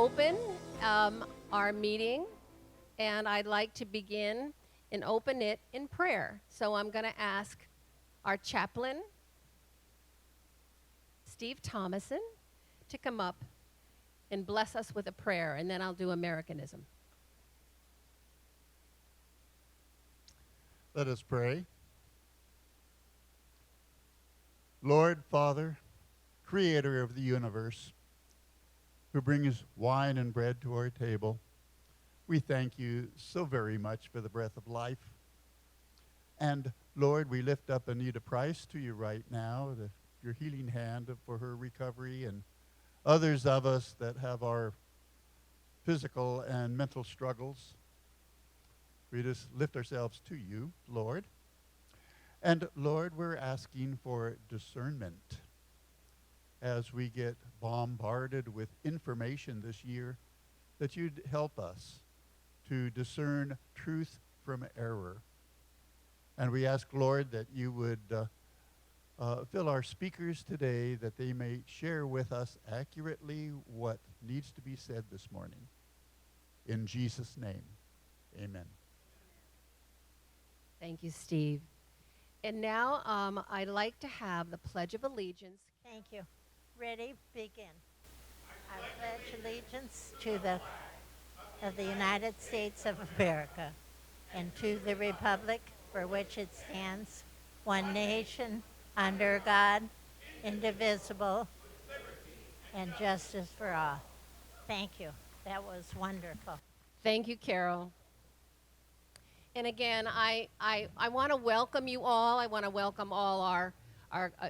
open our meeting, and I'd like to begin and open it in prayer. So I'm going to ask our chaplain, Steve Thomason, to come up and bless us with a prayer, and then I'll do Americanism. Let us pray. Lord, Father, creator of the universe, who brings wine and bread to our table, we thank you so very much for the breath of life. And Lord, we lift up Anita Price to you right now, your healing hand for her recovery, and others of us that have our physical and mental struggles. We just lift ourselves to you, Lord. And Lord, we're asking for discernment as we get bombarded with information this year, that you'd help us to discern truth from error. And we ask, Lord, that you would fill our speakers today, that they may share with us accurately what needs to be said this morning. In Jesus' name, amen. Thank you, Steve. And now I'd like to have the Pledge of Allegiance. Thank you. Ready? Begin. I pledge allegiance to the United States of America and to the republic for which it stands, one nation, under God, indivisible, and justice for all. Thank you. That was wonderful. Thank you, Carol. And again, I want to welcome you all. I want to welcome all our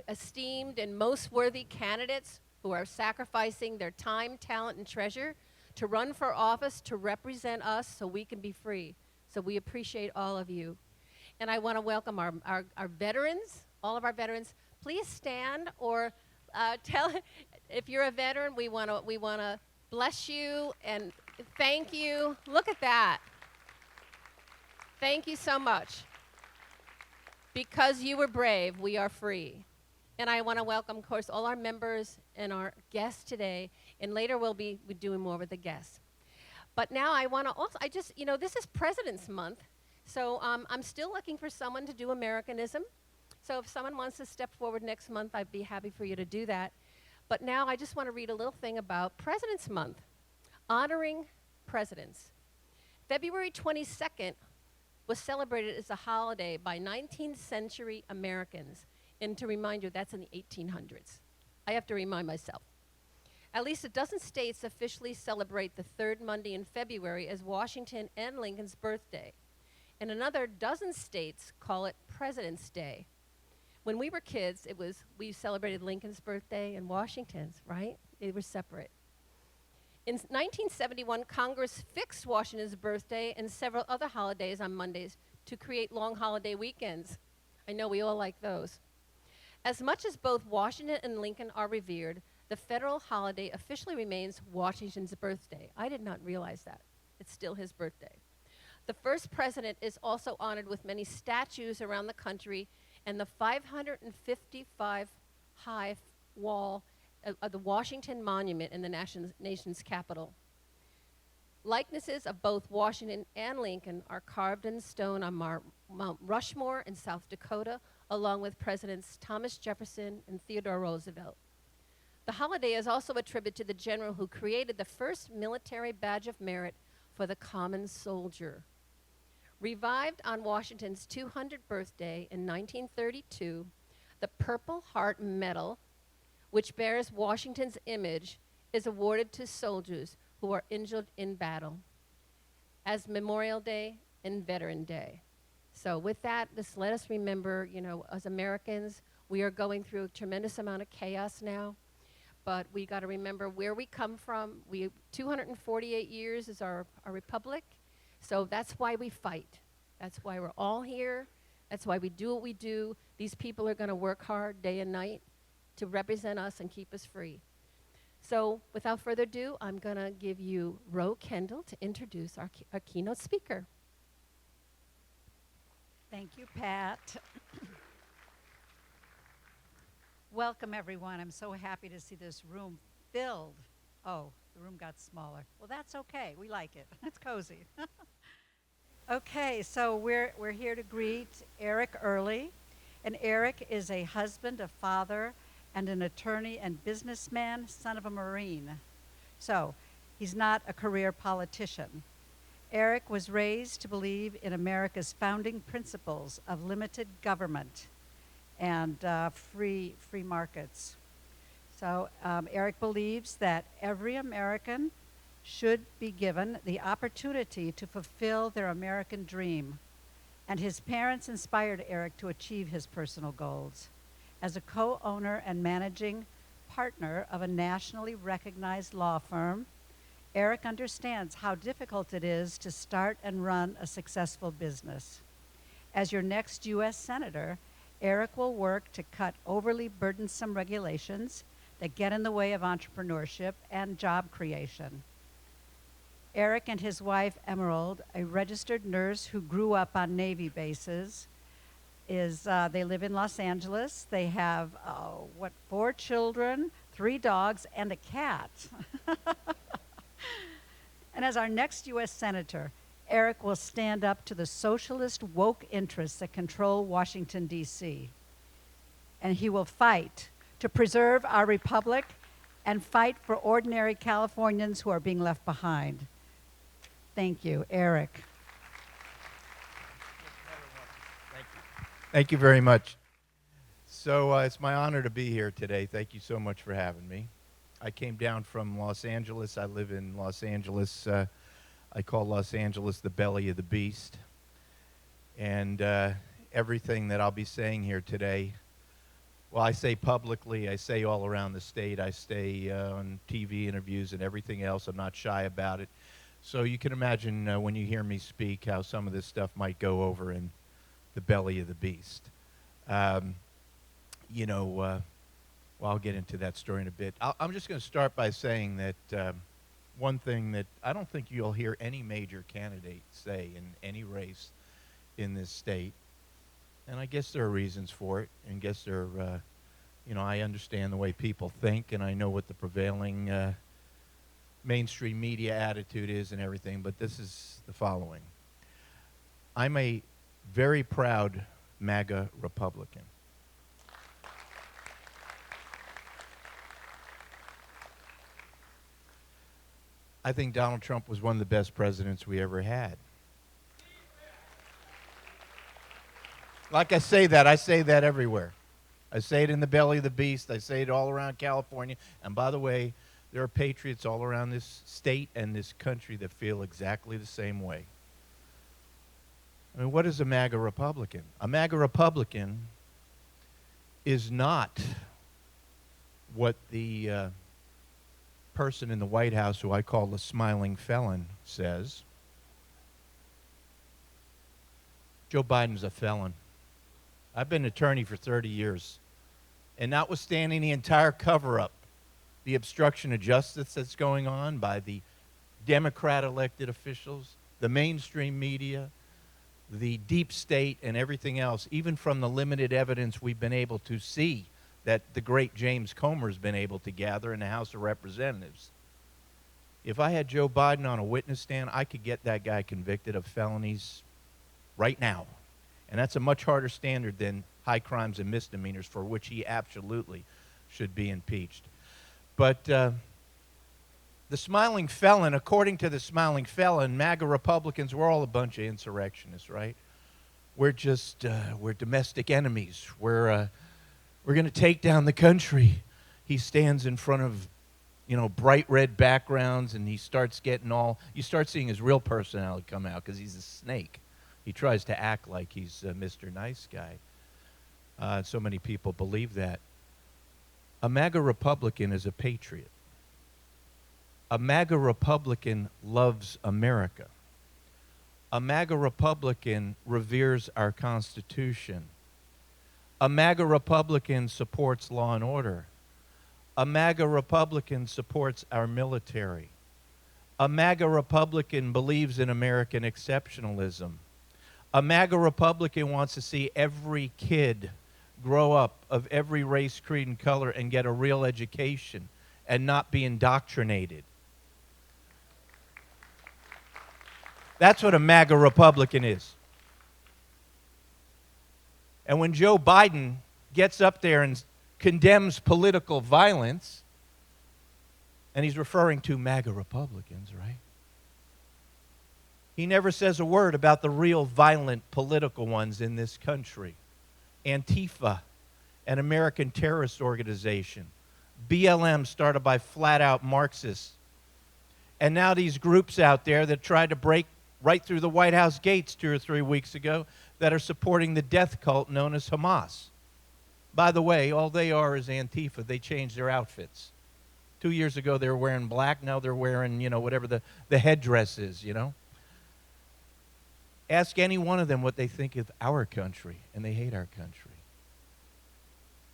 esteemed and most worthy candidates who are sacrificing their time, talent, and treasure to run for office to represent us so we can be free. So we appreciate all of you. And I want to welcome our veterans, all of our veterans. Please stand or tell, if you're a veteran, we want to bless you and thank you. Look at that. Thank you so much. Because you were brave, we are free. And I want to welcome, of course, all our members and our guests today. And later we'll be doing more with the guests. But now I want to also, this is President's Month. So I'm still looking for someone to do Americanism. So if someone wants to step forward next month, I'd be happy for you to do that. But now I just want to read a little thing about President's Month, honoring presidents. February 22nd was celebrated as a holiday by 19th century Americans. And to remind you, that's in the 1800s. I have to remind myself. At least a dozen states officially celebrate the third Monday in February as Washington and Lincoln's birthday. And another dozen states call it President's Day. When we were kids, we celebrated Lincoln's birthday and Washington's, right? They were separate. In 1971, Congress fixed Washington's birthday and several other holidays on Mondays to create long holiday weekends. I know we all like those. As much as both Washington and Lincoln are revered, the federal holiday officially remains Washington's birthday. I did not realize that. It's still his birthday. The first president is also honored with many statues around the country, and the 555-high wall of the Washington Monument in the nation's capital. Likenesses of both Washington and Lincoln are carved in stone on Mount Rushmore in South Dakota, along with Presidents Thomas Jefferson and Theodore Roosevelt. The holiday is also a tribute to the general who created the first military badge of merit for the common soldier. Revived on Washington's 200th birthday in 1932, the Purple Heart Medal, which bears Washington's image, is awarded to soldiers who are injured in battle as Memorial Day and Veteran Day. So with that, let us remember, as Americans, we are going through a tremendous amount of chaos now, but we got to remember where we come from. 248 years is our republic, so that's why we fight. That's why we're all here. That's why we do what we do. These people are going to work hard day and night to represent us and keep us free. So without further ado, I'm going to give you Ro Kendall to introduce our keynote speaker. Thank you, Pat. Welcome, everyone. I'm so happy to see this room filled. Oh, The room got smaller. Well, that's okay. We like it. It's cozy. Okay, so we're here to greet Eric Early. And Eric is a husband, a father, and an attorney and businessman, son of a Marine. So he's not a career politician. Eric was raised to believe in America's founding principles of limited government and free markets. So Eric believes that every American should be given the opportunity to fulfill their American dream. And his parents inspired Eric to achieve his personal goals. As a co-owner and managing partner of a nationally recognized law firm, Eric understands how difficult it is to start and run a successful business. As your next U.S. Senator, Eric will work to cut overly burdensome regulations that get in the way of entrepreneurship and job creation. Eric and his wife, Emerald, a registered nurse who grew up on Navy bases, they live in Los Angeles. They have, 4 children, 3 dogs, and a cat. And as our next U.S. Senator, Eric will stand up to the socialist woke interests that control Washington, D.C. And he will fight to preserve our republic and fight for ordinary Californians who are being left behind. Thank you, Eric. Thank you very much. So it's my honor to be here today. Thank you so much for having me. I came down from Los Angeles. I live in Los Angeles. I call Los Angeles the belly of the beast. And everything that I'll be saying here today, well, I say publicly, I say all around the state, I say on TV interviews and everything else. I'm not shy about it. So you can imagine when you hear me speak how some of this stuff might go over in the belly of the beast. Well, I'll get into that story in a bit. I'm just going to start by saying that one thing that I don't think you'll hear any major candidate say in any race in this state, and I guess there are reasons for it, and guess there are, I understand the way people think, and I know what the prevailing mainstream media attitude is and everything, but this is the following. I'm a very proud MAGA Republican. I think Donald Trump was one of the best presidents we ever had. Like I say that everywhere. I say it in the belly of the beast. I say it all around California. And by the way, there are patriots all around this state and this country that feel exactly the same way. I mean, what is a MAGA Republican? A MAGA Republican is not what the person in the White House, who I call the smiling felon, says. Joe Biden's a felon. I've been an attorney for 30 years. And notwithstanding the entire cover-up, the obstruction of justice that's going on by the Democrat-elected officials, the mainstream media, the deep state, and everything else, even from the limited evidence we've been able to see that the great James Comer's been able to gather in the House of Representatives. If I had Joe Biden on a witness stand, I could get that guy convicted of felonies right now. And that's a much harder standard than high crimes and misdemeanors, for which he absolutely should be impeached. But the smiling felon, according to the smiling felon, MAGA Republicans, we're all a bunch of insurrectionists, right? We're domestic enemies. We're going to take down the country. He stands in front of, bright red backgrounds, and he starts you start seeing his real personality come out because he's a snake. He tries to act like he's Mr. Nice Guy. So many people believe that. A MAGA Republican is a patriot. A MAGA Republican loves America. A MAGA Republican reveres our Constitution. A MAGA Republican supports law and order. A MAGA Republican supports our military. A MAGA Republican believes in American exceptionalism. A MAGA Republican wants to see every kid grow up of every race, creed, and color and get a real education and not be indoctrinated. That's what a MAGA Republican is. And when Joe Biden gets up there and condemns political violence, and he's referring to MAGA Republicans, right? He never says a word about the real violent political ones in this country. Antifa, an American terrorist organization. BLM, started by flat-out Marxists. And now these groups out there that tried to break right through the White House gates 2 or 3 weeks ago that are supporting the death cult known as Hamas. By the way, all they are is Antifa. They changed their outfits. 2 years ago, they were wearing black. Now they're wearing, whatever the headdress is, Ask any one of them what they think of our country, and they hate our country.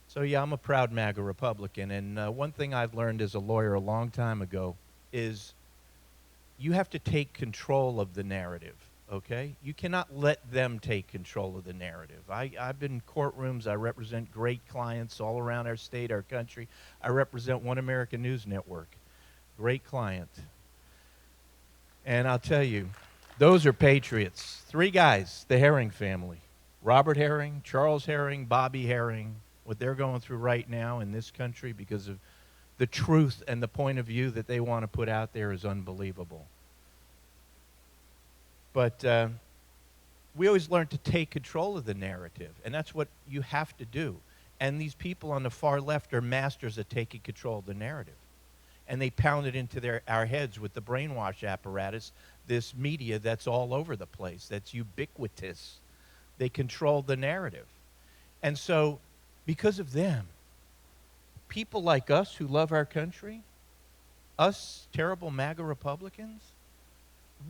So, yeah, I'm a proud MAGA Republican. And one thing I've learned as a lawyer a long time ago is you have to take control of the narrative, okay? You cannot let them take control of the narrative. I've been in courtrooms. I represent great clients all around our state, our country. I represent One American News Network. Great client. And I'll tell you, those are patriots. 3 guys, the Herring family. Robert Herring, Charles Herring, Bobby Herring. What they're going through right now in this country because of the truth and the point of view that they want to put out there is unbelievable. But we always learn to take control of the narrative, and that's what you have to do. And these people on the far left are masters at taking control of the narrative. And they pound it into our heads with the brainwash apparatus, this media that's all over the place, that's ubiquitous. They control the narrative. And so, because of them, people like us who love our country, us terrible MAGA Republicans,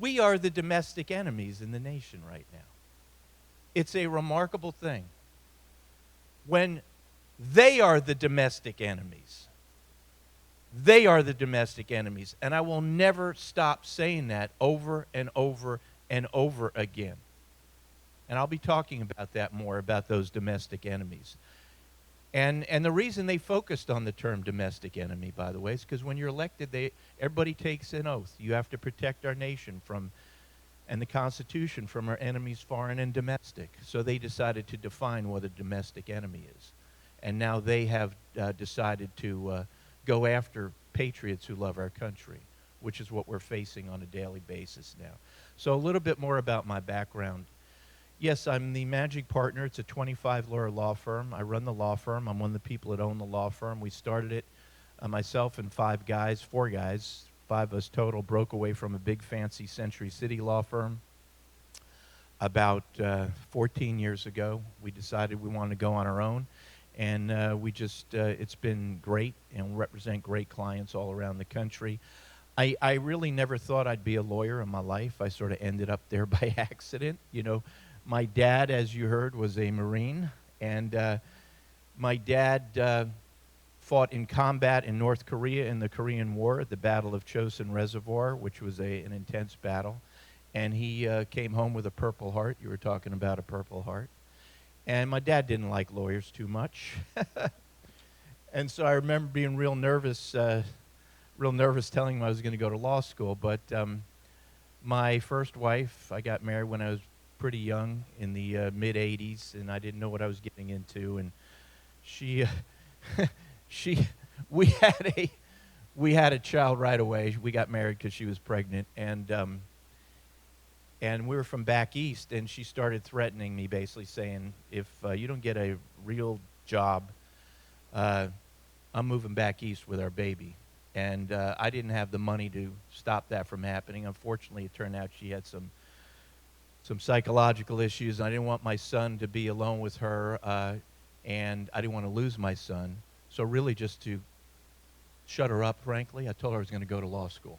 we are the domestic enemies in the nation right now. It's a remarkable thing. When they are the domestic enemies, they are the domestic enemies. And I will never stop saying that over and over and over again. And I'll be talking about that more, about those domestic enemies. And the reason they focused on the term domestic enemy, by the way, is because when you're elected, everybody takes an oath. You have to protect our nation and the Constitution from our enemies, foreign and domestic. So they decided to define what a domestic enemy is. And now they have decided to go after patriots who love our country, which is what we're facing on a daily basis now. So a little bit more about my background. Yes, I'm the managing partner. It's a 25-lawyer law firm. I run the law firm. I'm one of the people that own the law firm. We started it, myself and 4 guys, 5 of us total, broke away from a big fancy Century City law firm. About 14 years ago, we decided we wanted to go on our own. And it's been great, and we represent great clients all around the country. I really never thought I'd be a lawyer in my life. I sort of ended up there by accident, My dad, as you heard, was a Marine, and my dad fought in combat in North Korea in the Korean War at the Battle of Chosin Reservoir, which was an intense battle. And he came home with a Purple Heart. You were talking about a Purple Heart. And my dad didn't like lawyers too much. And so I remember being real nervous telling him I was going to go to law school. But my first wife, I got married when I was pretty young, in the mid-'80s, and I didn't know what I was getting into. And we had a child right away. We got married because she was pregnant, and we were from back east, and she started threatening me, basically saying, if you don't get a real job, I'm moving back east with our baby. And I didn't have the money to stop that from happening. Unfortunately, it turned out she had some psychological issues, and I didn't want my son to be alone with her, and I didn't want to lose my son. So really, just to shut her up, frankly, I told her I was going to go to law school.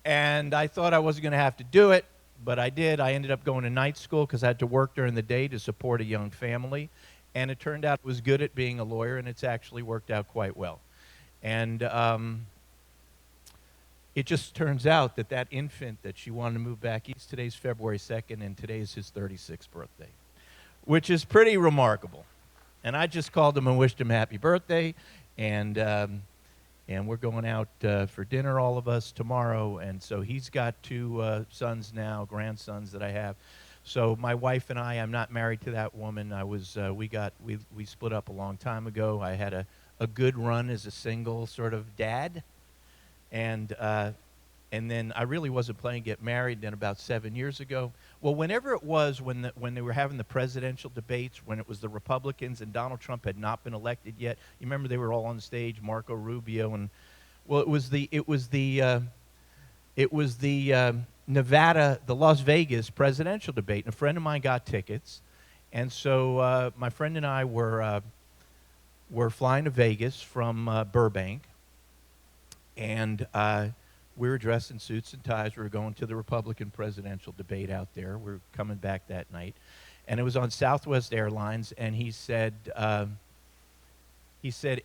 And I thought I wasn't going to have to do it, but I did. I ended up going to night school because I had to work during the day to support a young family. And it turned out I was good at being a lawyer, and it's actually worked out quite well. And it just turns out that infant that she wanted to move back east, today's February 2nd, and today is his 36th birthday, which is pretty remarkable. And I just called him and wished him happy birthday, and And we're going out for dinner, all of us, tomorrow. And so he's got two sons now, grandsons that I have. So my wife and I'm not married to that woman. We split up a long time ago. I had a good run as a single sort of dad. And then I really wasn't planning to get married. Then about 7 years ago, well, whenever it was when they were having the presidential debates, when it was the Republicans and Donald Trump had not been elected yet. You remember they were all on stage, Marco Rubio, and well, it was the Nevada, the Las Vegas presidential debate, and a friend of mine got tickets, and so my friend and I were flying to Vegas from Burbank, and we were dressed in suits and ties. We were going to the Republican presidential debate out there. We were coming back that night. And it was on Southwest Airlines, and he said,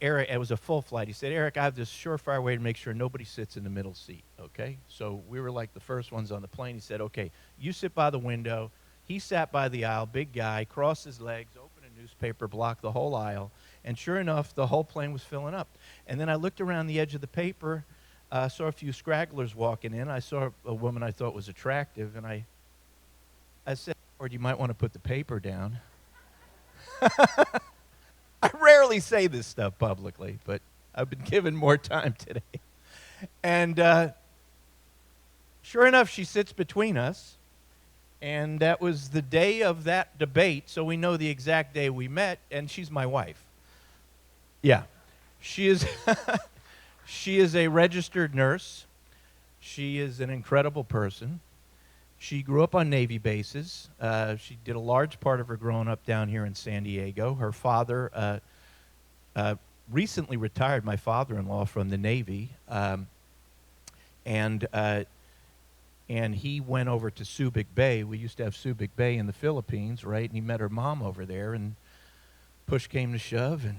Eric, it was a full flight. He said, Eric, I have this surefire way to make sure nobody sits in the middle seat, okay? So we were like the first ones on the plane. He said, okay, you sit by the window. He sat by the aisle, big guy, crossed his legs, opened a newspaper, blocked the whole aisle. And sure enough, the whole plane was filling up. And then I looked around the edge of the paper, saw a few scragglers walking in. I saw a woman I thought was attractive, and I said, Lord, you might want to put the paper down. I rarely say this stuff publicly, but I've been given more time today. And sure enough, she sits between us, and that was the day of that debate, so we know the exact day we met, and she's my wife. Yeah. She is she is a registered nurse. She is an incredible person. She grew up on Navy bases. She did a large part of her growing up down here in San Diego. Her father recently retired, my father-in-law, from the Navy, and he went over to Subic Bay. We used to have Subic Bay in the Philippines, right? And he met her mom over there, and push came to shove, and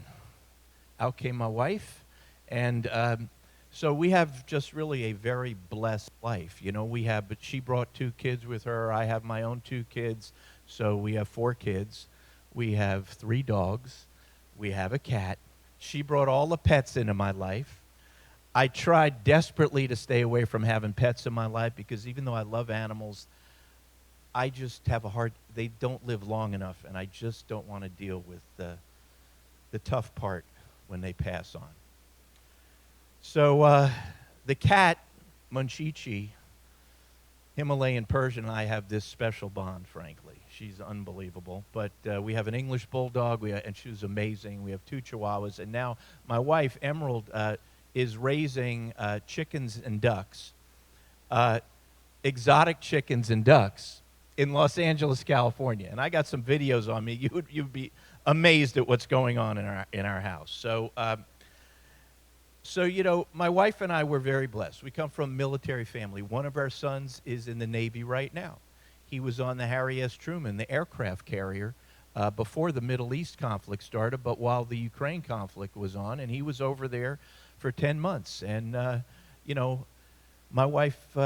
out came my wife. And so we have just really a very blessed life. You know, but she brought 2 kids with her. I have my own 2 kids. So we have 4 kids. We have 3 dogs. We have a cat. She brought all the pets into my life. I tried desperately to stay away from having pets in my life because even though I love animals, I just have they don't live long enough, and I just don't want to deal with the tough part when they pass on. So the cat, Munchichi, Himalayan Persian, and I have this special bond, frankly. She's unbelievable. But we have an English bulldog, and she was amazing. We have 2 chihuahuas. And now my wife, Emerald, is raising chickens and ducks, exotic chickens and ducks in Los Angeles, California. And I got some videos on me. You'd be amazed at what's going on in our house. So, you know, my wife and I were very blessed. We come from a military family. One of our sons is in the Navy right now. He was on the Harry S. Truman, the aircraft carrier, before the Middle East conflict started, but while the Ukraine conflict was on, and he was over there for 10 months. And, you know, my wife,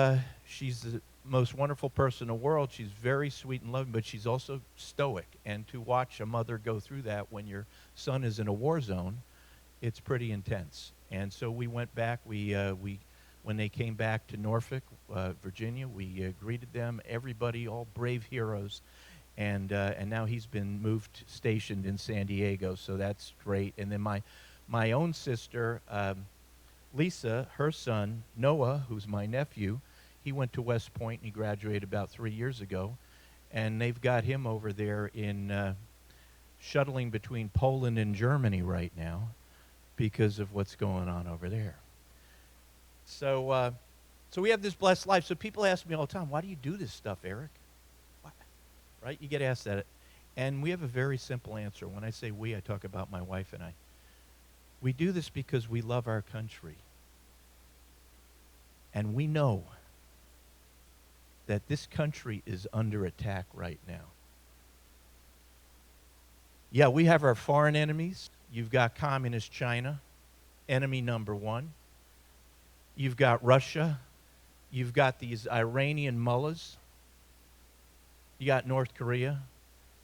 she's the most wonderful person in the world. She's very sweet and loving, but she's also stoic. And to watch a mother go through that when your son is in a war zone, it's pretty intense. And so we went back. When they came back to Norfolk, Virginia, we greeted them. Everybody, all brave heroes, and now he's been stationed in San Diego. So that's great. And then my own sister, Lisa, her son Noah, who's my nephew, he went to West Point and he graduated about 3 years ago, and they've got him over there in shuttling between Poland and Germany right now, because of what's going on over there. So we have this blessed life. So people ask me all the time, why do you do this stuff, Eric? Why? Right? You get asked that. And we have a very simple answer. When I say we, I talk about my wife and I. We do this because we love our country. And we know that this country is under attack right now. Yeah, we have our foreign enemies. You've got communist China, enemy number 1. You've got Russia. You've got these Iranian mullahs. You got North Korea.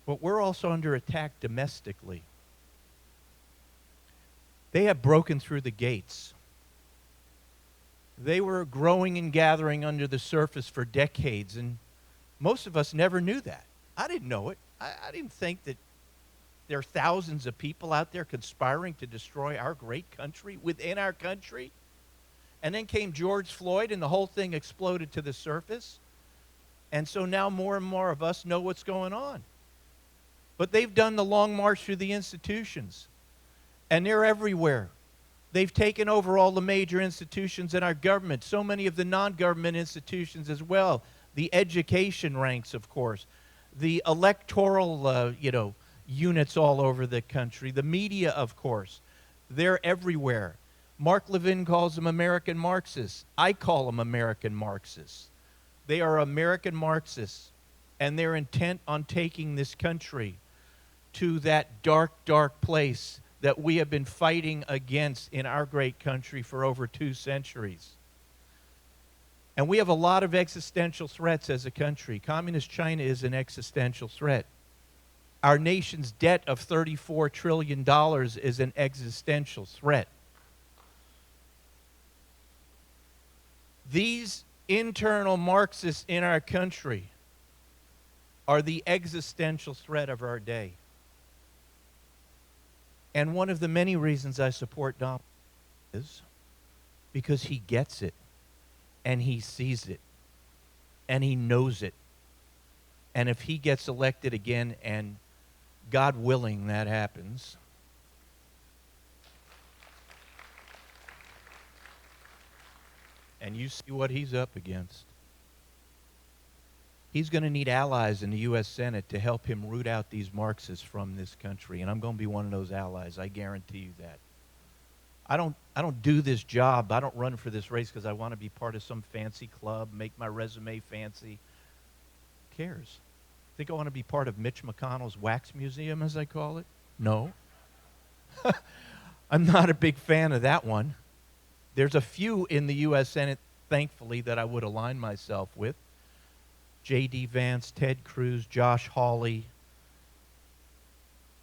But we're also under attack domestically. They have broken through the gates They were growing and gathering under the surface for decades, and most of us never knew that. I didn't know it. I didn't think that there are thousands of people out there conspiring to destroy our great country, within our country. And then came George Floyd, and the whole thing exploded to the surface. And so now more and more of us know what's going on. But they've done the long march through the institutions, and they're everywhere. They've taken over all the major institutions in our government, so many of the non-government institutions as well. The education ranks, of course. The electoral, units all over the country. The media, of course. They're everywhere. Mark Levin calls them American Marxists. I call them American Marxists. They are American Marxists, and they're intent on taking this country to that dark, dark place that we have been fighting against in our great country for over 2 centuries. And we have a lot of existential threats as a country. Communist China is an existential threat. Our nation's debt of $34 trillion is an existential threat. These internal Marxists in our country are the existential threat of our day. And one of the many reasons I support Donald is because he gets it, and he sees it, and he knows it. And if he gets elected again, and God willing that happens, and you see what he's up against, he's going to need allies in the U.S. Senate to help him root out these Marxists from this country. And I'm going to be one of those allies. I guarantee you that. I don't do this job. I don't run for this race because I want to be part of some fancy club, make my resume fancy. Who cares? Think I want to be part of Mitch McConnell's wax museum, as I call it? No. I'm not a big fan of that one. There's a few in the U.S. Senate, thankfully, that I would align myself with. J.D. Vance, Ted Cruz, Josh Hawley,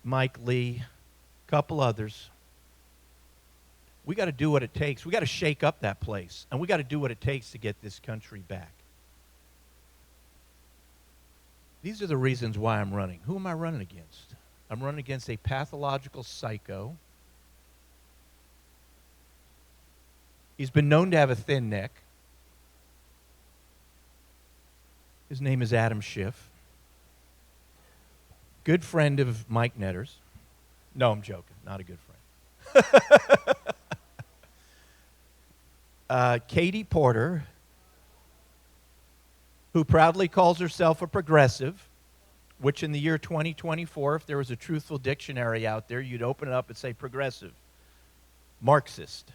Mike Lee, a couple others. We got to do what it takes. We got to shake up that place, and we got to do what it takes to get this country back. These are the reasons why I'm running. Who am I running against? I'm running against a pathological psycho. He's been known to have a thin neck. His name is Adam Schiff. Good friend of Mike Netter's. No, I'm joking. Not a good friend. Katie Porter, who proudly calls herself a progressive, which in the year 2024, if there was a truthful dictionary out there, you'd open it up and say progressive. Marxist.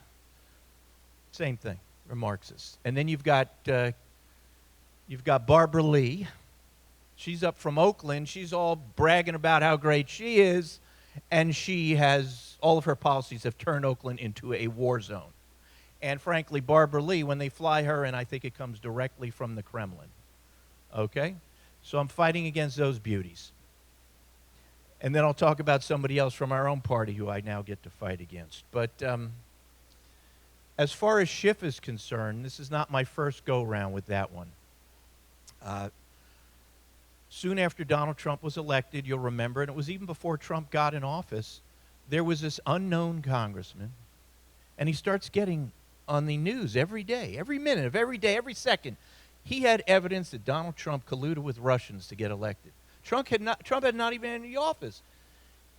Same thing. They're Marxists. And then you've got Barbara Lee. She's up from Oakland. She's all bragging about how great she is, and she has, all of her policies have turned Oakland into a war zone. And frankly, Barbara Lee, when they fly her, and I think it comes directly from the Kremlin. Okay? So I'm fighting against those beauties. And then I'll talk about somebody else from our own party who I now get to fight against. But as far as Schiff is concerned, this is not my first go-round with that one. Soon after Donald Trump was elected, you'll remember, and it was even before Trump got in office, there was this unknown congressman, and he starts getting on the news every day, every minute of every day, every second. He had evidence that Donald Trump colluded with Russians to get elected. Trump had not even entered the office.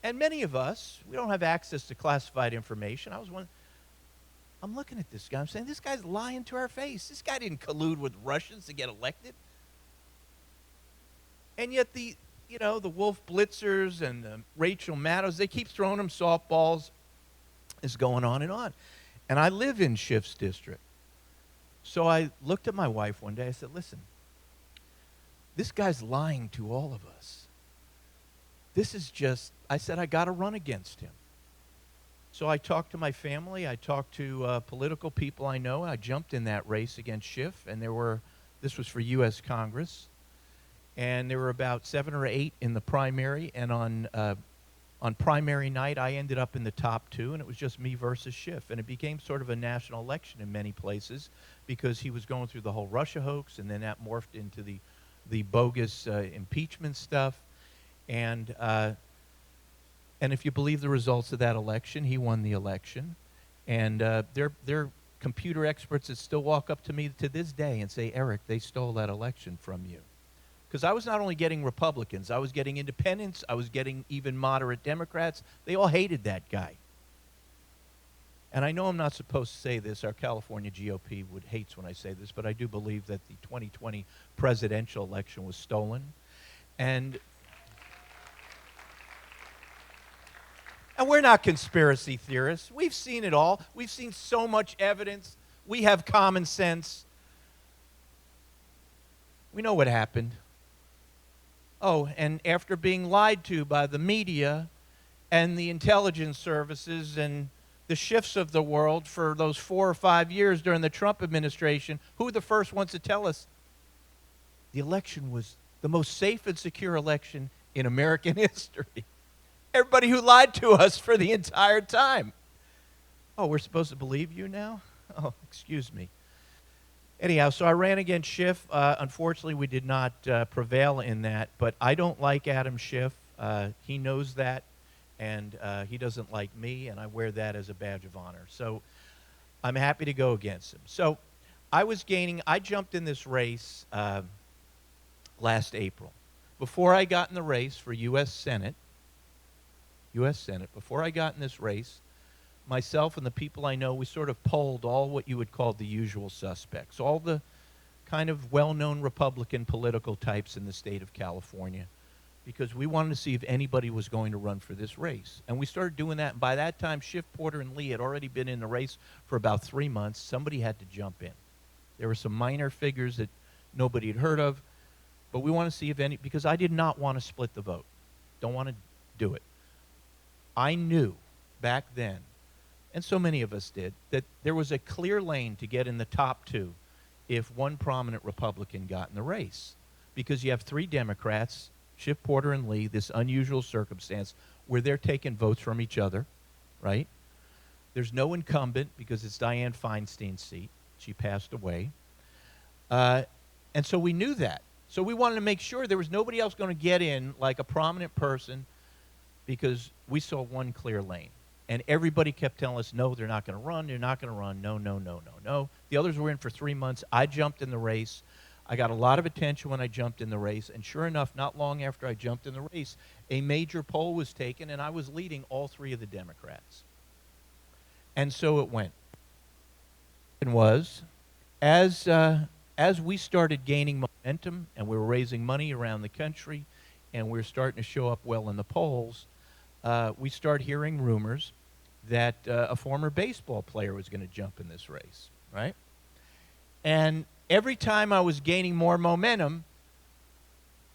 And many of us, we don't have access to classified information. I'm looking at this guy. I'm saying, this guy's lying to our face. This guy didn't collude with Russians to get elected. And yet the Wolf Blitzers and the Rachel Maddows, they keep throwing him softballs. It's going on and on. And I live in Schiff's district. So I looked at my wife one day. I said, listen, this guy's lying to all of us. I said, I got to run against him. So I talked to my family. I talked to political people I know. I jumped in that race against Schiff, and this was for U.S. Congress. And there were about 7 or 8 in the primary. And on On primary night, I ended up in the top 2, and it was just me versus Schiff. And it became sort of a national election in many places because he was going through the whole Russia hoax, and then that morphed into the bogus impeachment stuff. And if you believe the results of that election, he won the election. And they're computer experts that still walk up to me to this day and say, Eric, they stole that election from you. Because I was not only getting Republicans, I was getting independents, I was getting even moderate Democrats. They all hated that guy. And I know I'm not supposed to say this. Our California GOP hates when I say this, but I do believe that the 2020 presidential election was stolen. And we're not conspiracy theorists. We've seen it all. We've seen so much evidence. We have common sense. We know what happened. Oh, and after being lied to by the media and the intelligence services and the Schiffs of the world for those 4 or 5 years during the Trump administration, who were the first ones to tell us the election was the most safe and secure election in American history? Everybody who lied to us for the entire time. Oh, we're supposed to believe you now? Oh, excuse me. Anyhow, so I ran against Schiff. Unfortunately, we did not prevail in that, but I don't like Adam Schiff. He knows that, and he doesn't like me, and I wear that as a badge of honor. So I'm happy to go against him. So I jumped in this race last April. Before I got in the race for U.S. Senate, before I got in this race, myself and the people I know, we sort of polled all what you would call the usual suspects, all the kind of well-known Republican political types in the state of California, because we wanted to see if anybody was going to run for this race. And we started doing that, and by that time, Schiff, Porter, and Lee had already been in the race for about 3 months. Somebody had to jump in. There were some minor figures that nobody had heard of, but we want to see if any, because I did not want to split the vote. Don't want to do it. I knew back then, and so many of us did, that there was a clear lane to get in the top 2 if one prominent Republican got in the race. Because you have 3 Democrats, Schiff, Porter, and Lee, this unusual circumstance where they're taking votes from each other, right? There's no incumbent because it's Dianne Feinstein's seat. She passed away. And so we knew that. So we wanted to make sure there was nobody else going to get in like a prominent person because we saw one clear lane. And everybody kept telling us, no, they're not going to run, they're not going to run, no, no, no, no, no. The others were in for 3 months. I jumped in the race. I got a lot of attention when I jumped in the race, and sure enough, not long after I jumped in the race, a major poll was taken, and I was leading all 3 of the Democrats. And so it went. And was, as we started gaining momentum, and we were raising money around the country, and we were starting to show up well in the polls, we started hearing rumors that a former baseball player was going to jump in this race, right? And every time I was gaining more momentum,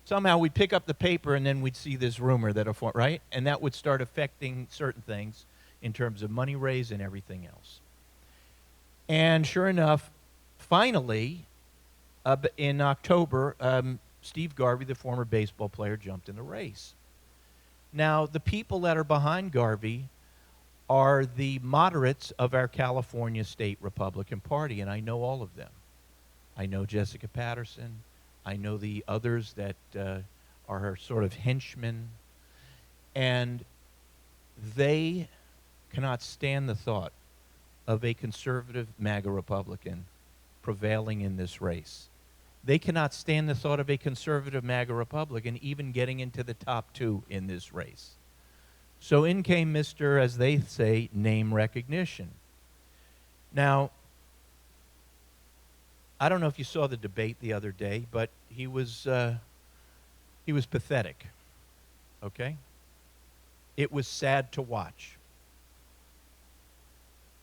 somehow we'd pick up the paper and then we'd see this rumor that right? And that would start affecting certain things in terms of money raised and everything else. And sure enough, finally, in October, Steve Garvey, the former baseball player, jumped in the race. Now, the people that are behind Garvey are the moderates of our California State Republican Party, and I know all of them. I know Jessica Patterson. I know the others that are her sort of henchmen. And they cannot stand the thought of a conservative MAGA Republican prevailing in this race. They cannot stand the thought of a conservative MAGA Republican even getting into the top 2 in this race. So in came Mr., as they say, name recognition. Now, I don't know if you saw the debate the other day, but he was pathetic, okay? It was sad to watch.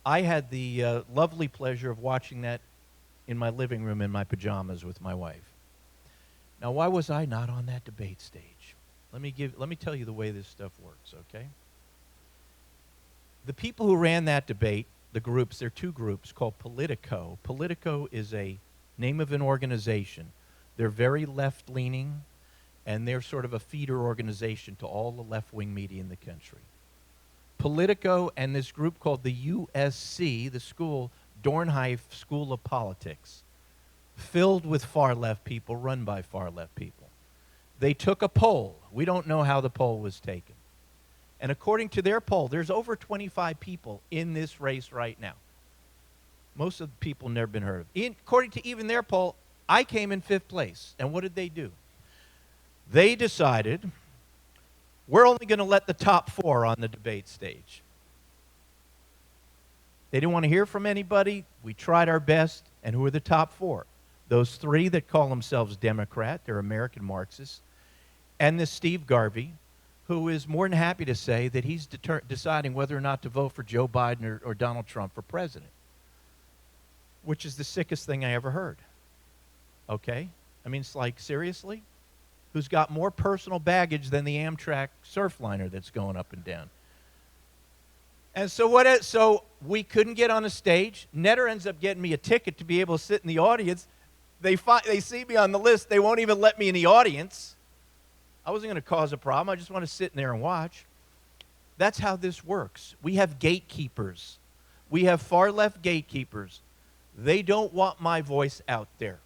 I had the lovely pleasure of watching that in my living room in my pajamas with my wife. Now, why was I not on that debate stage? Let me tell you the way this stuff works, okay? The people who ran that debate, the groups, there are 2 groups called Politico. Politico is a name of an organization. They're very left-leaning, and they're sort of a feeder organization to all the left-wing media in the country. Politico and this group called the USC, the school, Dornheim School of Politics, filled with far-left people, run by far-left people. They took a poll. We don't know how the poll was taken. And according to their poll, there's over 25 people in this race right now. Most of the people never been heard of. According to even their poll, I came in 5th place. And what did they do? They decided, we're only going to let the top 4 on the debate stage. They didn't want to hear from anybody. We tried our best. And who are the top 4? Those 3 that call themselves Democrat, they're American Marxists, and this Steve Garvey, who is more than happy to say that he's deciding whether or not to vote for Joe Biden or Donald Trump for president, which is the sickest thing I ever heard. Okay? I mean, it's like, seriously? Who's got more personal baggage than the Amtrak surfliner that's going up and down? And so we couldn't get on a stage. Netter ends up getting me a ticket to be able to sit in the audience. They see me on the list. They won't even let me in the audience. I wasn't going to cause a problem. I just want to sit in there and watch. That's how this works. We have gatekeepers. We have far-left gatekeepers. They don't want my voice out there.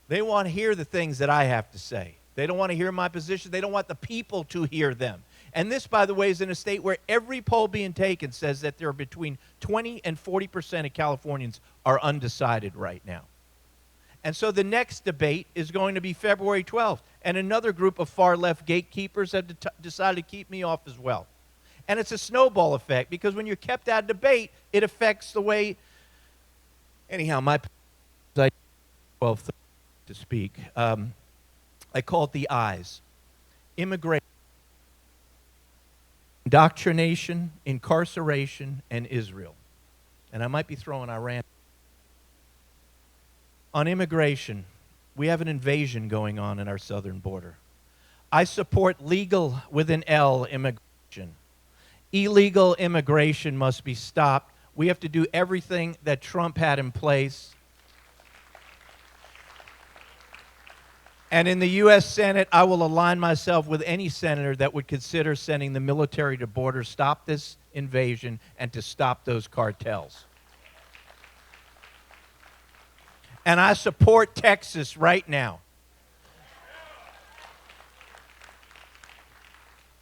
They want to hear the things that I have to say. They don't want to hear my position. They don't want the people to hear them. And this, by the way, is in a state where every poll being taken says that there are between 20 and 40% of Californians are undecided right now. And so the next debate is going to be February 12th. And another group of far-left gatekeepers have decided to keep me off as well. And it's a snowball effect, because when you're kept out of debate, it affects the way... Anyhow, my 12th to speak. I call it the I's. Immigration, indoctrination, incarceration, and Israel. And I might be throwing Iran. On immigration, we have an invasion going on in our southern border. I support legal, with an L, immigration. Illegal immigration must be stopped. We have to do everything that Trump had in place. And in the U.S. Senate, I will align myself with any senator that would consider sending the military to border, stop this invasion, and to stop those cartels. And I support Texas right now.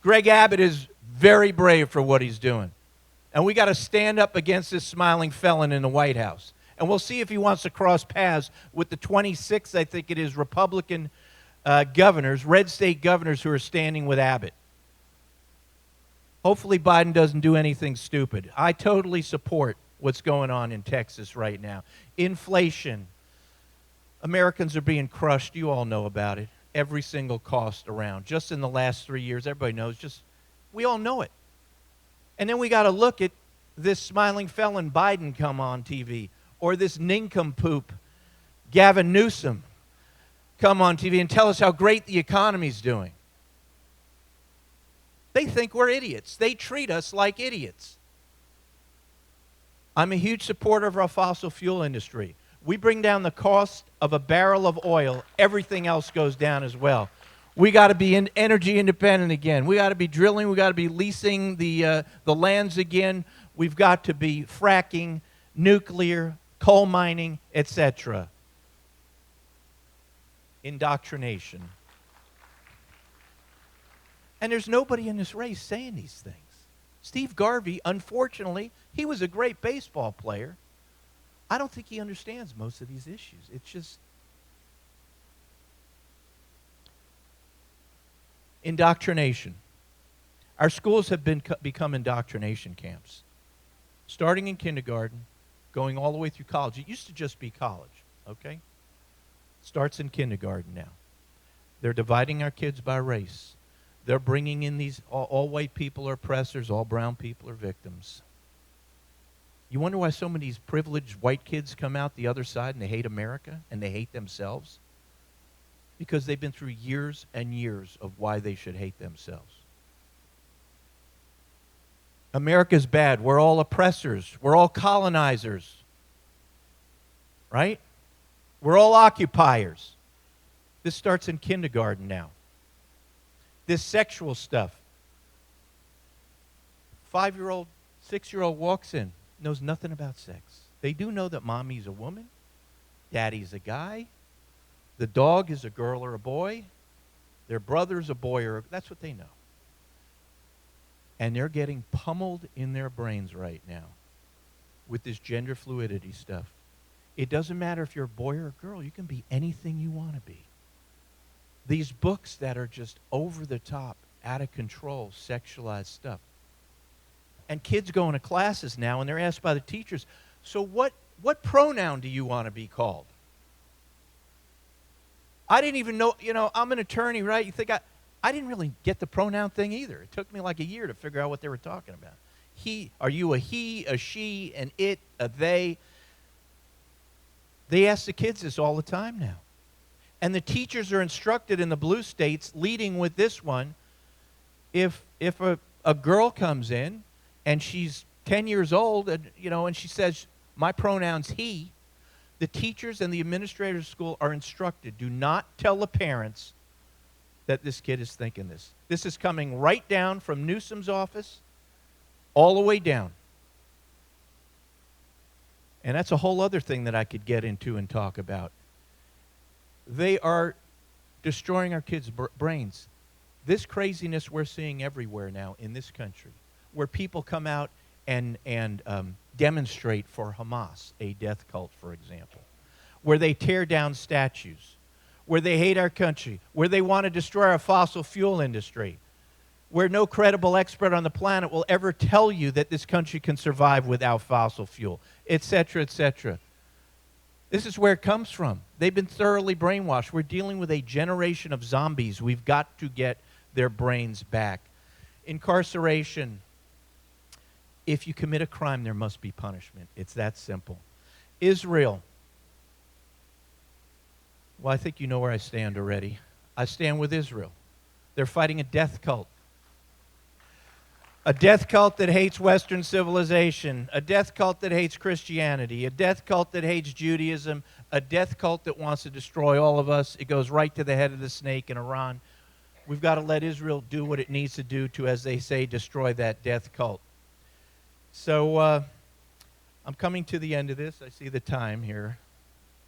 Greg Abbott is very brave for what he's doing. And we got to stand up against this smiling felon in the White House. And we'll see if he wants to cross paths with the 26, I think it is, Republican governors, red state governors who are standing with Abbott. Hopefully Biden doesn't do anything stupid. I totally support what's going on in Texas right now. Inflation. Americans are being crushed. You all know about it. Every single cost around. Just in the last 3 years, everybody knows. We all know it. And then we got to look at this smiling felon Biden come on TV, or this nincompoop Gavin Newsom come on TV and tell us how great the economy's doing. They think we're idiots. They treat us like idiots. I'm a huge supporter of our fossil fuel industry. We bring down the cost of a barrel of oil, everything else goes down as well. We got to be energy independent again. We got to be drilling. We got to be leasing the lands again. We've got to be fracking, nuclear, coal mining, etc. Indoctrination. And there's nobody in this race saying these things. Steve Garvey, unfortunately, he was a great baseball player. I don't think he understands most of these issues. It's just indoctrination. Our schools have become indoctrination camps. Starting in kindergarten, going all the way through college. It used to just be college, okay? Starts in kindergarten now. They're dividing our kids by race. They're bringing in these, all white people are oppressors, all brown people are victims. You wonder why so many of these privileged white kids come out the other side and they hate America and they hate themselves? Because they've been through years and years of why they should hate themselves. America's bad. We're all oppressors. We're all colonizers. Right? We're all occupiers. This starts in kindergarten now. This sexual stuff. 5-year-old, 6-year-old walks in, knows nothing about sex. They do know that mommy's a woman, daddy's a guy, the dog is a girl or a boy, their brother's a boy or that's what they know. And they're getting pummeled in their brains right now with this gender fluidity stuff. It doesn't matter if you're a boy or a girl. You can be anything you want to be. These books that are just over the top, out of control, sexualized stuff. And kids go into classes now and they're asked by the teachers, so what pronoun do you want to be called? I didn't even know, I'm an attorney, right? You think I didn't really get the pronoun thing either. It took me like a year to figure out what they were talking about. Are you a he, a she, an it, a they? They ask the kids this all the time now. And the teachers are instructed in the blue states, leading with this one, if a girl comes in and she's 10 years old and she says, my pronoun's he, the teachers and the administrators of school are instructed, do not tell the parents that this kid is thinking this. This is coming right down from Newsom's office all the way down. And that's a whole other thing that I could get into and talk about. They are destroying our kids' brains. This craziness we're seeing everywhere now in this country, where people come out and demonstrate for Hamas, a death cult, for example, where they tear down statues, where they hate our country, where they want to destroy our fossil fuel industry, where no credible expert on the planet will ever tell you that this country can survive without fossil fuel, etc., etc. This is where it comes from. They've been thoroughly brainwashed. We're dealing with a generation of zombies. We've got to get their brains back. Incarceration. If you commit a crime, there must be punishment. It's that simple. Israel. Well, I think you know where I stand already. I stand with Israel. They're fighting a death cult. A death cult that hates Western civilization. A death cult that hates Christianity. A death cult that hates Judaism. A death cult that wants to destroy all of us. It goes right to the head of the snake in Iran. We've got to let Israel do what it needs to do to, as they say, destroy that death cult. So I'm coming to the end of this. I see the time here.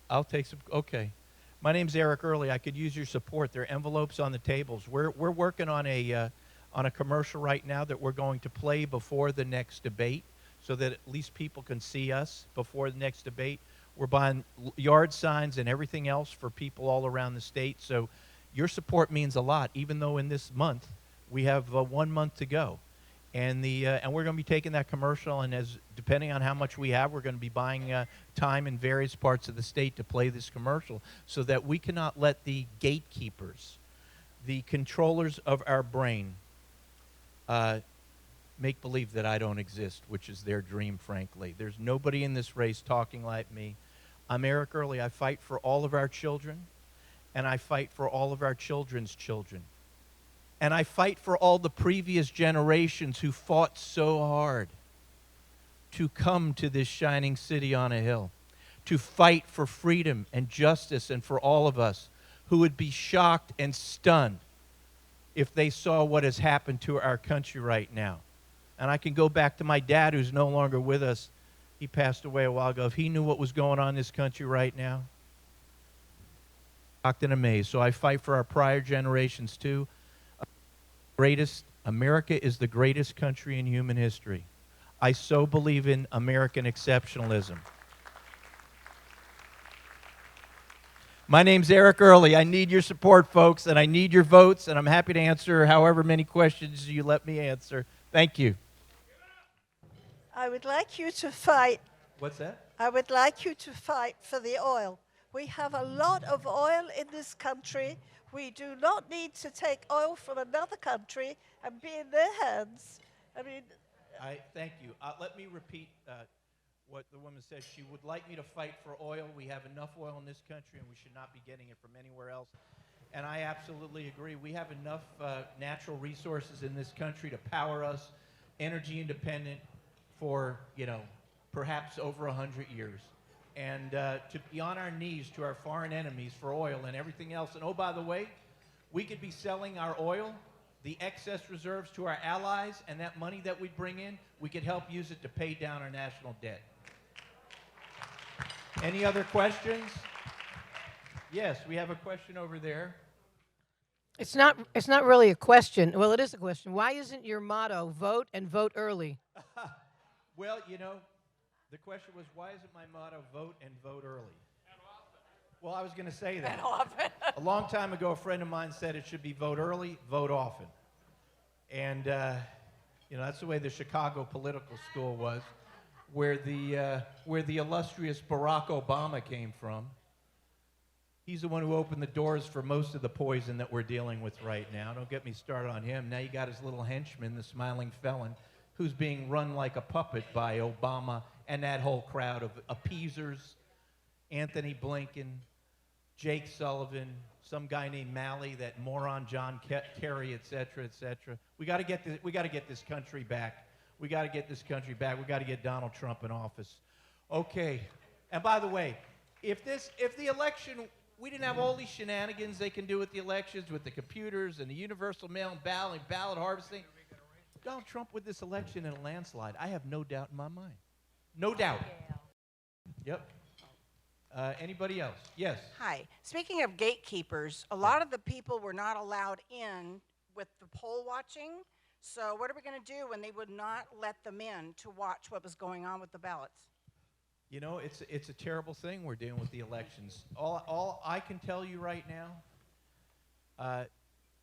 I'll take some. Okay. My name's Eric Early. I could use your support. There are envelopes on the tables. We're working on a commercial right now that we're going to play before the next debate so that at least people can see us before the next debate. We're buying yard signs and everything else for people all around the state. So your support means a lot, even though in this month we have 1 month to go. And we're going to be taking that commercial, and depending on how much we have, we're going to be buying time in various parts of the state to play this commercial so that we cannot let the gatekeepers, the controllers of our brain, make believe that I don't exist, which is their dream, frankly. There's nobody in this race talking like me. I'm Eric Early. I fight for all of our children, and I fight for all of our children's children. And I fight for all the previous generations who fought so hard to come to this shining city on a hill, to fight for freedom and justice, and for all of us who would be shocked and stunned if they saw what has happened to our country right now. And I can go back to my dad, who's no longer with us. He passed away a while ago. If he knew what was going on in this country right now, shocked and amazed. So I fight for our prior generations too. America is the greatest country in human history. I so believe in American exceptionalism. My name's Eric Early. I need your support, folks, and I need your votes, and I'm happy to answer however many questions you let me answer. Thank you. I would like you to fight. What's that? I would like you to fight for the oil. We have a lot of oil in this country. We do not need to take oil from another country and be in their hands. I mean, thank you. Let me repeat what the woman says. She would like me to fight for oil. We have enough oil in this country, and we should not be getting it from anywhere else. And I absolutely agree. We have enough natural resources in this country to power us energy independent for, perhaps over 100 years. and to be on our knees to our foreign enemies for oil and everything else. And oh, by the way, we could be selling our oil, the excess reserves, to our allies, and that money that we bring in, we could help use it to pay down our national debt. Any other questions? Yes, we have a question over there. It's not really a question. Well, it is a question. Why isn't your motto vote and vote early? Well, you know, the question was, why isn't my motto vote and vote early? Well, I was going to say that. A long time ago, a friend of mine said it should be vote early, vote often. And, you know, that's the way the Chicago political school was, where the illustrious Barack Obama came from. He's the one who opened the doors for most of the poison that we're dealing with right now. Don't get me started on him. Now you got his little henchman, the smiling felon, who's being run like a puppet by Obama and that whole crowd of appeasers, Anthony Blinken, Jake Sullivan, some guy named Malley, that moron John Kerry, et cetera, et cetera. We got to get this country back. We got to get this country back. We got to get Donald Trump in office. Okay. And by the way, if the election, we didn't have all these shenanigans they can do with the elections, with the computers and the universal mail and ballot harvesting, Donald Trump with this election in a landslide, I have no doubt in my mind. No doubt. Yep. Anybody else? Yes. Hi. Speaking of gatekeepers, a lot of the people were not allowed in with the poll watching. So what are we going to do when they would not let them in to watch what was going on with the ballots? You know, it's a terrible thing we're doing with the elections. All I can tell you right now,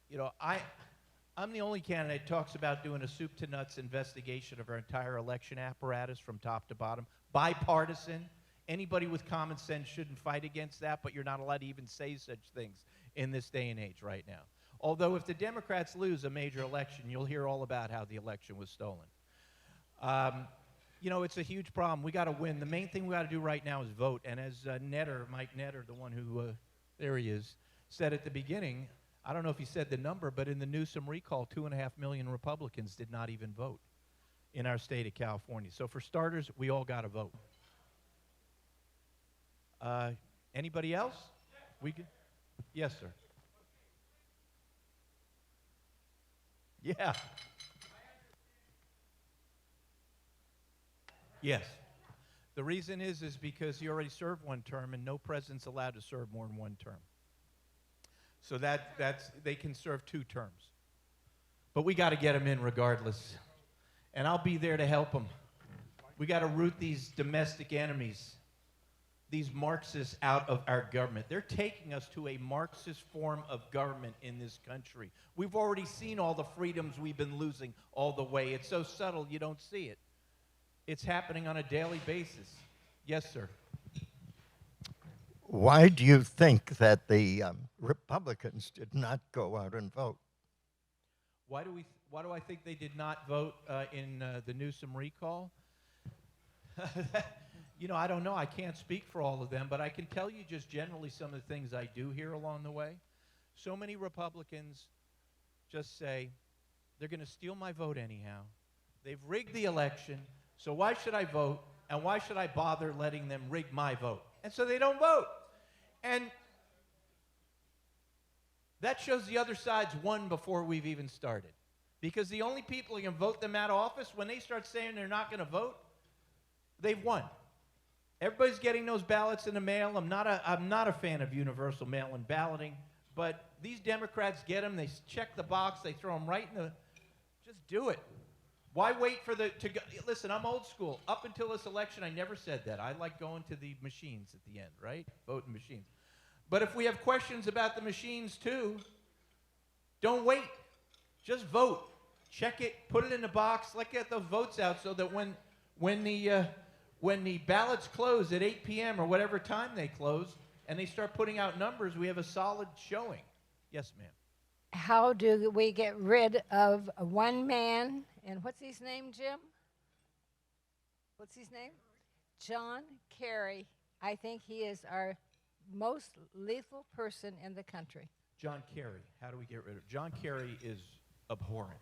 you know, I'm the only candidate that talks about doing a soup to nuts investigation of our entire election apparatus from top to bottom, bipartisan. Anybody with common sense shouldn't fight against that, but you're not allowed to even say such things in this day and age right now. Although if the Democrats lose a major election, you'll hear all about how the election was stolen. You know, it's a huge problem. We got to win. The main thing we got to do right now is vote. And as Mike Netter, the one who, there he is, said at the beginning, I don't know if he said the number, but in the Newsom recall, 2.5 million Republicans did not even vote in our state of California. So for starters, we all got to vote. Anybody else? We can? Yes, sir. Yeah. Yes. The reason is because he already served one term, and no president's allowed to serve more than one term. So that's they can serve 2 terms. But we got to get them in regardless. And I'll be there to help them. We got to root these domestic enemies, these Marxists, out of our government. They're taking us to a Marxist form of government in this country. We've already seen all the freedoms we've been losing all the way. It's so subtle you don't see it. It's happening on a daily basis. Yes, sir. Why do you think that the Republicans did not go out and vote? Why do I think they did not vote in the Newsom recall? You know, I don't know. I can't speak for all of them, but I can tell you just generally some of the things I do hear along the way. So many Republicans just say, they're going to steal my vote anyhow. They've rigged the election, so why should I vote, and why should I bother letting them rig my vote? And so they don't vote. And that shows the other side's won before we've even started. Because the only people who can vote them out of office, when they start saying they're not going to vote, they've won. Everybody's getting those ballots in the mail. I'm not a fan of universal mail-in balloting, but these Democrats get them. They check the box. They throw them right in the. Just do it. Why wait for the to go? Listen, I'm old school. Up until this election, I never said that. I like going to the machines at the end, right? Voting machines. But if we have questions about the machines too, don't wait. Just vote. Check it. Put it in the box. Let's get those votes out so that when the ballots close at 8 p.m. or whatever time they close, and they start putting out numbers, we have a solid showing. Yes, ma'am. How do we get rid of one man, and what's his name, Jim? What's his name? John Kerry. I think he is our most lethal person in the country. John Kerry. How do we get rid of John Kerry? Is abhorrent.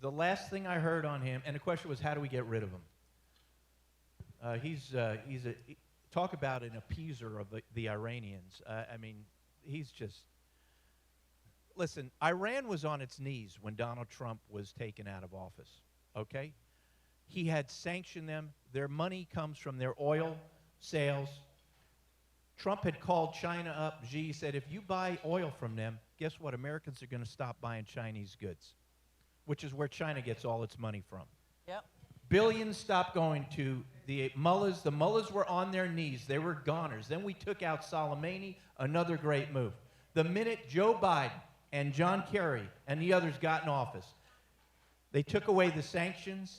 The last thing I heard on him, and the question was, how do we get rid of him? Talk about an appeaser of the Iranians. I mean, he's just. Listen, Iran was on its knees when Donald Trump was taken out of office. Okay, he had sanctioned them. Their money comes from their oil sales. Trump had called China up. Xi said, if you buy oil from them, guess what? Americans are going to stop buying Chinese goods, which is where China gets all its money from. Yep. Billions stopped going to the mullahs. The mullahs were on their knees. They were goners. Then we took out Soleimani, another great move. The minute Joe Biden and John Kerry and the others got in office, they took away the sanctions.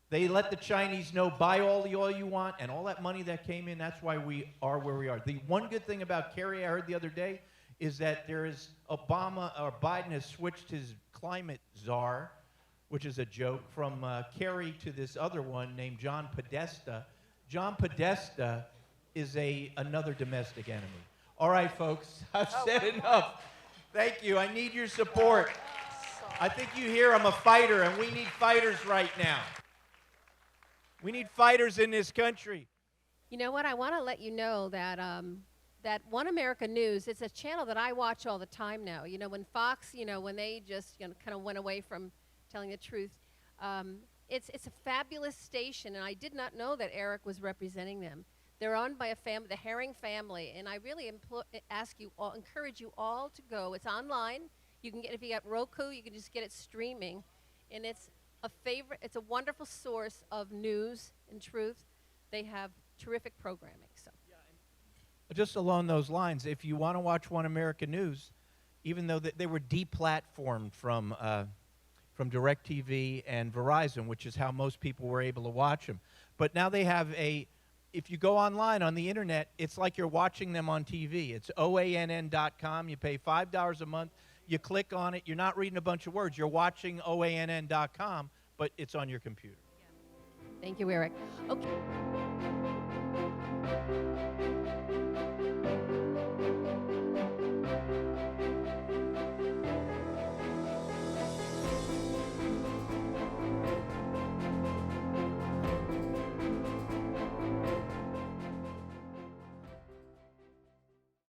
They let the Chinese know, buy all the oil you want, and all that money that came in, that's why we are where we are. The one good thing about Kerry, I heard the other day, is that there is Biden has switched his climate czar, which is a joke, from Kerry to this other one named John Podesta. John Podesta is another domestic enemy. All right, folks, I've said enough. Thank you. I need your support. I think you hear I'm a fighter, and we need fighters right now. We need fighters in this country. You know what? I want to let you know that that One America News, it's a channel that I watch all the time now. You know, when Fox, when they just kind of went away from telling the truth, it's a fabulous station, and I did not know that Eric was representing them. They're owned by the Herring family, and I really encourage you all to go. It's online. You can get, if you got Roku, you can just get it streaming, and it's a wonderful source of news and truth. They have terrific programming. So, just along those lines, if you want to watch One America News, even though they were deplatformed from DirecTV and Verizon, which is how most people were able to watch them, but now they have if you go online on the internet, it's like you're watching them on TV. It's OANN.com. You pay $5 a month. You click on it. You're not reading a bunch of words. You're watching OANN.com, but it's on your computer. thank you, Eric. Okay.